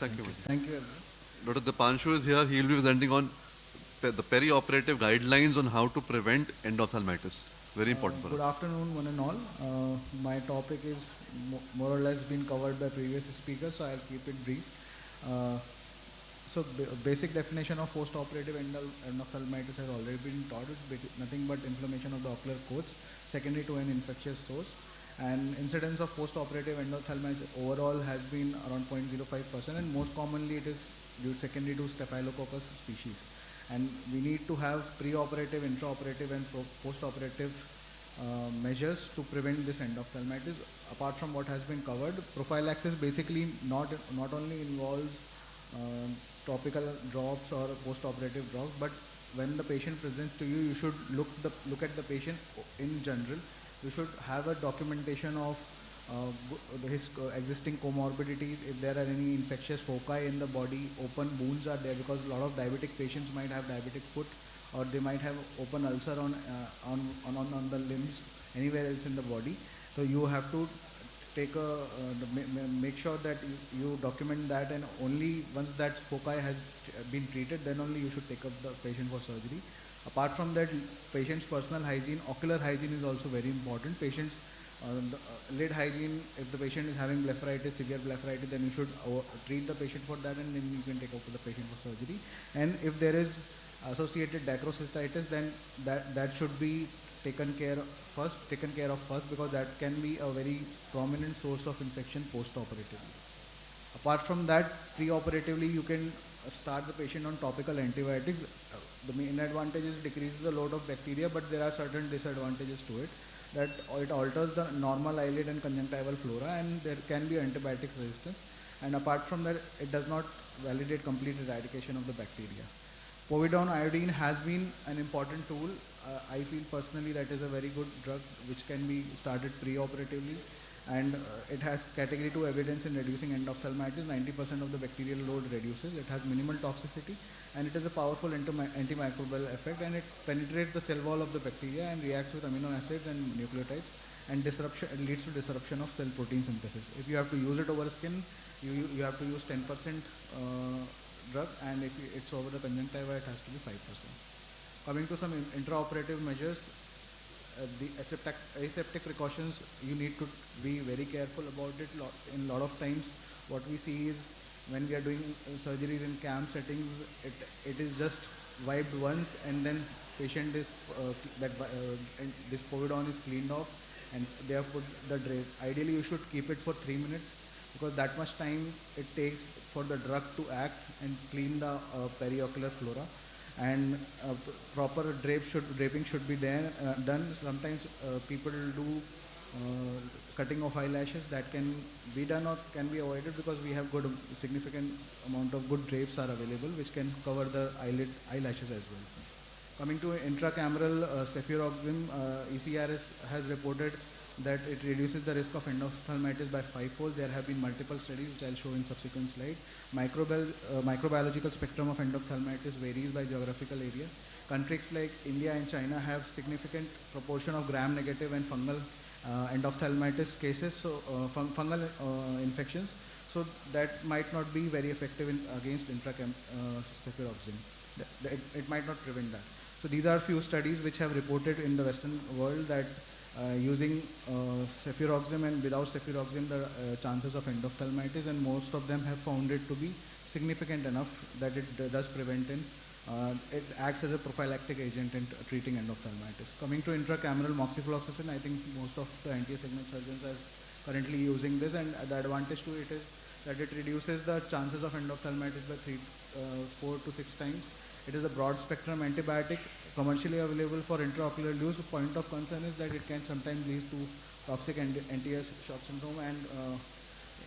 Thank you. Thank you. Dr. Deepanshu is here. He will be presenting on the perioperative guidelines on how to prevent endophthalmitis. Very important for Good us. afternoon, one and all. My topic is more or less been covered by previous speakers, so I'll keep it brief. Basic definition of post-operative endophthalmitis has already been taught. It's nothing but inflammation of the ocular coats secondary to an infectious source. And incidence of post-operative endophthalmitis overall has been around 0.05%, and most commonly it is due secondary to Staphylococcus species. And we need to have pre-operative, intraoperative, and post-operative measures to prevent this endophthalmitis. Apart from what has been covered, prophylaxis basically not only involves topical drops or post-operative drops, but when the patient presents to you, you should look at the patient in general. You should have a documentation of his existing comorbidities. If there are any infectious foci in the body, open wounds are there, because a lot of diabetic patients might have diabetic foot, or they might have open ulcer on the limbs, anywhere else in the body. So you have to take make sure that you document that, and only once that foci has been treated, then only you should take up the patient for surgery. Apart from that, patient's personal hygiene, ocular hygiene is also very important. Patient's lid hygiene, if the patient is having blepharitis, severe blepharitis, then you should treat the patient for that, and then you can take up the patient for surgery. And if there is associated dacrocystitis, then that should be taken care of first, because that can be a very prominent source of infection post-operatively. Apart from that, pre-operatively you can start the patient on topical antibiotics. The main advantage is decreases the load of bacteria, but there are certain disadvantages to it, that it alters the normal eyelid and conjunctival flora, and there can be antibiotics resistance. And apart from that, it does not validate complete eradication of the bacteria. Povidone iodine has been an important tool. I feel personally that is a very good drug which can be started pre-operatively, and it has category 2 evidence in reducing endophthalmitis. 90% of the bacterial load reduces. It has minimal toxicity, and it has a powerful antimicrobial effect, and it penetrates the cell wall of the bacteria and reacts with amino acids and nucleotides, and leads to disruption of cell protein synthesis. If you have to use it over skin, you have to use 10% drug, and if it's over the conjunctiva, it has to be 5%. Coming to some intraoperative measures, the aseptic precautions, you need to be very careful about it. In a lot of times, what we see is when we are doing surgeries in CAM settings, it is just wiped once, and then patient is this povidone is cleaned off, and they have put the drape. Ideally, you should keep it for 3 minutes, because that much time it takes for the drug to act and clean the periocular flora. And proper draping should be done. Sometimes people do cutting of eyelashes. That can be done or can be avoided, because we have significant amount of good drapes are available which can cover the eyelashes as well. Coming to intracameral cefuroxime, ECRS has reported that it reduces the risk of endophthalmitis by 5-fold. There have been multiple studies which I'll show in subsequent slide. Microbiological spectrum of endophthalmitis varies by geographical area. Countries like India and China have significant proportion of gram-negative and fungal endophthalmitis cases, so fungal infections. So that might not be very effective against cefuroxime. It might not prevent that. So these are few studies which have reported in the Western world that using cefuroxime and without cefuroxime, the chances of endophthalmitis, and most of them have found it to be significant enough that it does prevent it acts as a prophylactic agent in treating endophthalmitis. Coming to intracameral moxifloxacin, I think most of the anti-segment surgeons are currently using this, and the advantage to it is that it reduces the chances of endophthalmitis by 4 to 6 times. It is a broad spectrum antibiotic commercially available for intraocular use. The point of concern is that it can sometimes lead to toxic anti-tear shock syndrome, and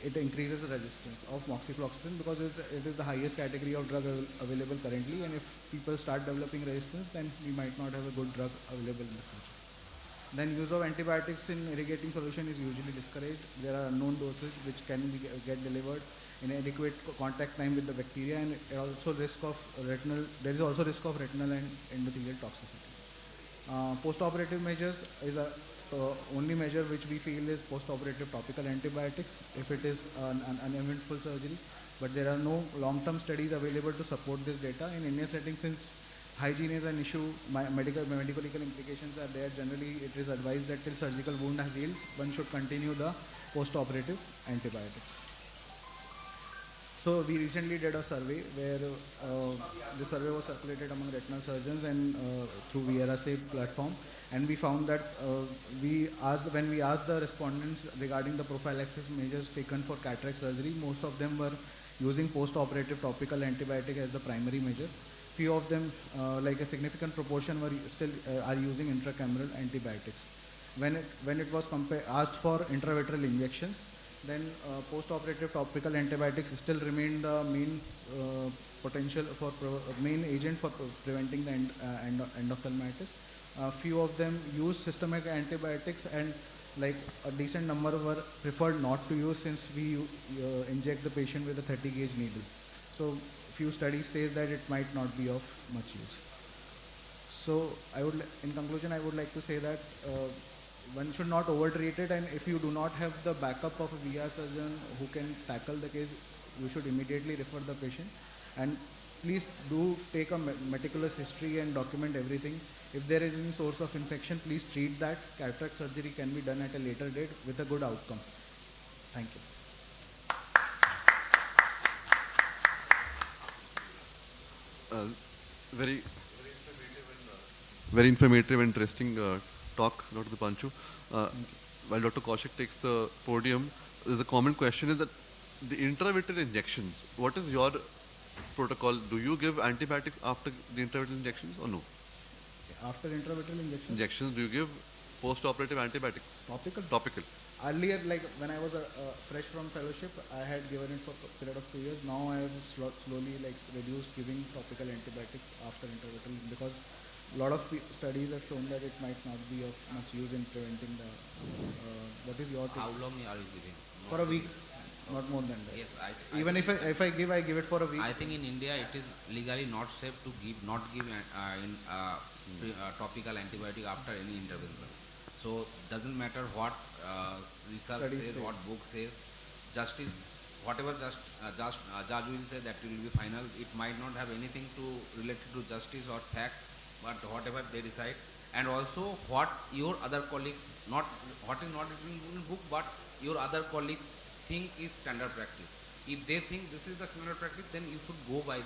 it increases the resistance of moxifloxacin, because it is the highest category of drug available currently, and if people start developing resistance, then we might not have a good drug available in the future. Then use of antibiotics in irrigating solution is usually discouraged. There are unknown doses which can get delivered inadequate contact time with the bacteria, and there is also risk of retinal and endothelial toxicity. Post-operative measures is a only measure which we feel is post-operative topical antibiotics if it is an uneventful surgery. but there are no long-term studies available to support this data. In India setting, since hygiene is an issue, medical legal implications are there. Generally, it is advised that till surgical wound has healed, one should continue the post-operative antibiotics. So we recently did a survey where the survey was circulated among retinal surgeons and through VRSA platform, and we found that when we asked the respondents regarding the prophylaxis measures taken for cataract surgery, most of them were using post-operative topical antibiotic as the primary measure. Few of them, like a significant proportion, were still are using intracameral antibiotics. When it was asked for intravitreal injections, then post-operative topical antibiotics still remain the main potential for main agent for preventing the endophthalmitis. Few of them use systemic antibiotics, and like a decent number were preferred not to use since we inject the patient with a 30 gauge needle. So few studies say that it might not be of much use. So in conclusion, I would like to say that one should not overtreat it, and if you do not have the backup of a VR surgeon who can tackle the case, you should immediately refer the patient. And please do take a meticulous history and document everything. If there is any source of infection, please treat that. Cataract surgery can be done at a later date with a good outcome. Thank you. Very informative and interesting talk, Dr. Deepanshu. While Dr. Kaushik takes the podium, the common question is that the intravitreal injections, what is your protocol? Do you give antibiotics after the intravitreal injections or no? After intravitreal injections, do you give post-operative antibiotics? Topical. Earlier, like when I was fresh from fellowship, I had given it for a period of 2 years. Now I have slowly reduced giving topical antibiotics after intravitreal, because a lot of studies have shown that it might not be of much use in preventing the. What is your take? How long are you giving? For a week, not more than that. Yes, Even if I give it for a week. I think in India it is legally not safe to give topical antibiotic after any intervention. So doesn't matter what research says, what book says, whatever judge will say, that will be final. It might not have anything to related to justice or fact, but whatever they decide. And also what your other colleagues, what is not written in book, but your other colleagues think is standard practice. If they think this is the standard practice, then you should go by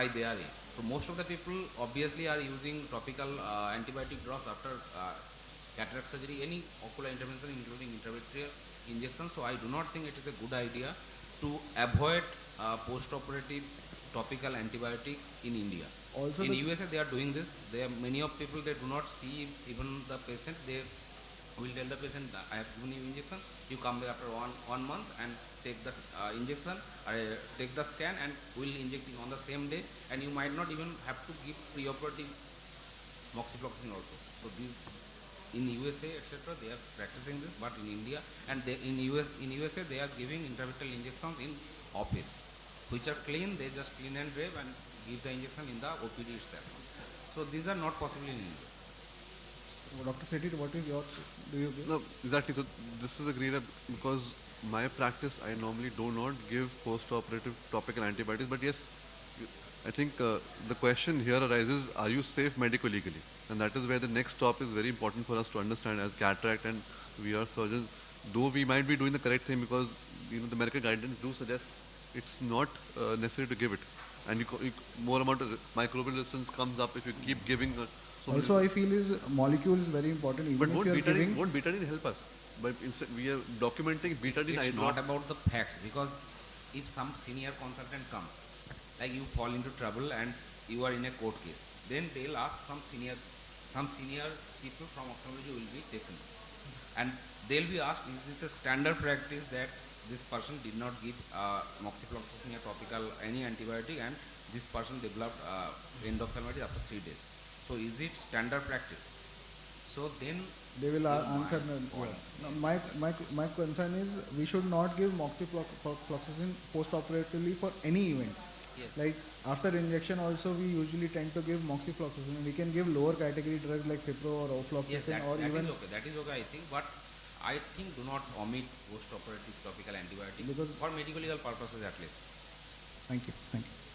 their way. So most of the people obviously are using topical antibiotic drops after cataract surgery, any ocular intervention including intravitreal injection. So I do not think it is a good idea to avoid post-operative topical antibiotic in India. Also in USA they are doing this. There are many of people, they do not see even the patient. They will tell the patient, I have given you injection, you come back after one month and take the injection, take the scan, and will inject it on the same day, and you might not even have to give preoperative moxifloxacin also. So these in USA etc. they are practicing this, but in India and in USA they are giving intravitreal injections in office, which are clean. They just clean and grab and give the injection in the OPD itself. So these are not possible in India. Dr. Sethi, what is your, do you give? No, exactly. So this is a great, because my practice, I normally do not give post-operative topical antibiotics, but yes, I think the question here arises, are you safe medico-legally? And that is where the next stop is very important for us to understand as cataract and VR surgeons. Though we might be doing the correct thing, because the medical guidance do suggest it's not necessary to give it. And more amount of microbial resistance comes up if you keep giving. Also, I feel molecule is very important. Even but won't betadine help us? But instead, we are documenting betadine. It's not about the facts, because if some senior consultant comes, like you fall into trouble and you are in a court case, then they'll ask some senior people from ophthalmology will be taken, and they'll be asked, is this a standard practice that this person did not give moxifloxacin or topical any antibiotic, and this person developed endophthalmitis after 3 days? So is it standard practice? So then they will answer. No, my concern is we should not give moxifloxacin post-operatively for any event. Yes. Like after injection also we usually tend to give moxifloxacin. We can give lower category drugs like Cipro or ofloxacin, yes, or that even. That is okay, I think. But I think do not omit post-operative topical antibiotic, because for medical legal purposes at least. Thank you. Thank you.